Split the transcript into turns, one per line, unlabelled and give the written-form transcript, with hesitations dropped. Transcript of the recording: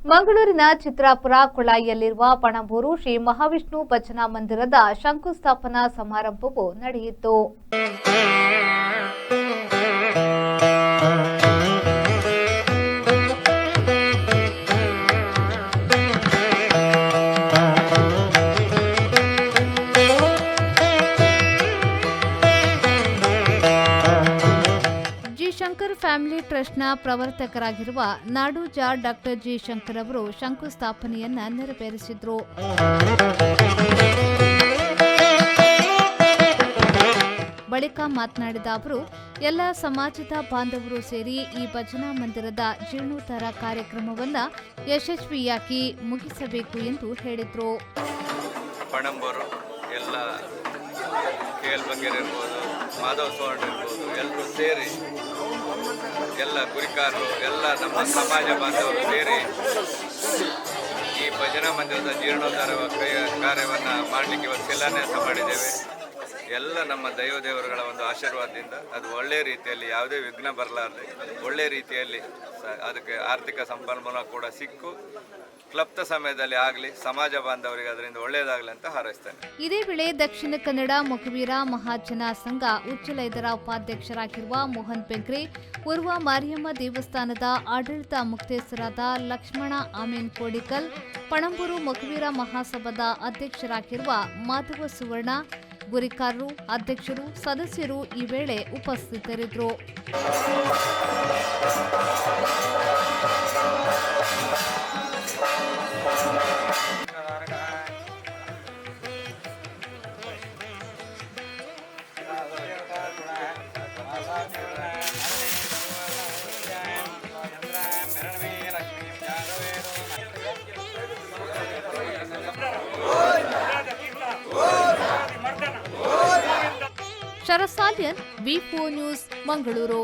ಮಂಗಳೂರಿನ ಚಿತ್ರಾಪುರ ಕೊಳಾಯಿಯಲ್ಲಿರುವ ಪಣಂಬೂರು ಶ್ರೀ ಮಹಾವಿಷ್ಣು ಭಜನಾ ಮಂದಿರದ ಶಂಕುಸ್ಥಾಪನಾ ಸಮಾರಂಭವು ನಡೆಯಿತು. ಶಂಕರ್ ಫ್ಯಾಮಿಲಿ ಟ್ರಸ್ಟ್ನ ಪ್ರವರ್ತಕರಾಗಿರುವ ನಾಡೋಜ ಡಾಕ್ಟರ್ ಜಿ ಶಂಕರ್ ಅವರು ಶಂಕುಸ್ಥಾಪನೆಯನ್ನ ನೆರವೇರಿಸಿದರು. ಬಳಿಕ ಮಾತನಾಡಿದ ಅವರು, ಎಲ್ಲ ಸಮಾಜದ ಬಾಂಧವರು ಸೇರಿ ಈ ಭಜನಾ ಮಂದಿರದ ಜೀರ್ಣೋದ್ಧಾರ ಕಾರ್ಯಕ್ರಮವನ್ನು ಯಶಸ್ವಿಯಾಗಿ ಮುಗಿಸಬೇಕು ಎಂದು ಹೇಳಿದರು.
ಮಾಧವ ಸೋರ್ಣ ಇರ್ಬೋದು, ಎಲ್ಲರೂ ಸೇರಿ ಎಲ್ಲ ಗುರಿಕಾರರು ಎಲ್ಲ ನಮ್ಮ ಸಮಾಜ ಬಾಂಧವರು ಸೇರಿ ಈ ಭಜನಾ ಮಂದಿರದ ಜೀರ್ಣೋದ್ಧಾರ ಕಾರ್ಯವನ್ನು ಮಾಡಲಿಕ್ಕೆ ಇವತ್ತು ಶಿಲಾನ್ಯಾಸ ಮಾಡಿದ್ದೇವೆ. ಎಲ್ಲ ನಮ್ಮ ದೈವದೇವರುಗಳ ಒಂದು ಆಶೀರ್ವಾದದಿಂದ ಅದು ಒಳ್ಳೆಯ ರೀತಿಯಲ್ಲಿ ಯಾವುದೇ ವಿಘ್ನ ಬರಲಾರದೆ ಒಳ್ಳೆಯ ರೀತಿಯಲ್ಲಿ ಅದಕ್ಕೆ ಆರ್ಥಿಕ ಸಂಪನ್ಮೂಲ ಕೂಡ ಸಿಕ್ಕು ಕ್ಲಪ್ತ ಸಮಯದಲ್ಲಿ ಆಗಲಿ ಸಮಾಜ ಬಾಂಧವರಿಗೆ ಅದರಿಂದ ಒಳ್ಳೆಯದಾಗಲಿ ಅಂತ ಹಾರೈಸ್ತೇನೆ.
ಇದೇ ವೇಳೆ ದಕ್ಷಿಣ ಕನ್ನಡ ಮೊಗವೀರ ಮಹಾಜನ ಸಂಘ ಉಚ್ಚಲೈದರ ಉಪಾಧ್ಯಕ್ಷರಾಗಿರುವ ಮೋಹನ್ ಬೆಂಕ್ರೆ, ಪೂರ್ವ ಮಾರಿಯಮ್ಮ ದೇವಸ್ಥಾನದ ಆಡಳಿತ ಮುಖ್ಯಸ್ಥರಾದ ಲಕ್ಷ್ಮಣ ಆಮೇನ್ ಕೋಡಿಕಲ್, ಪಣಂಬೂರು ಮೊಗವೀರ ಮಹಾಸಭಾದ ಅಧ್ಯಕ್ಷರಾಗಿರುವ ಮಾಧವ ಸುವರ್ಣ, ಗುರಿಕಾರರು, ಅಧ್ಯಕ್ಷರು, ಸದಸ್ಯರು ಈ ವೇಳೆ ಉಪಸ್ಥಿತರಿದ್ದರು. ಶರಸಾಲ್ಯನ್, ವಿ4 ನ್ಯೂಸ್, ಮಂಗಳೂರು.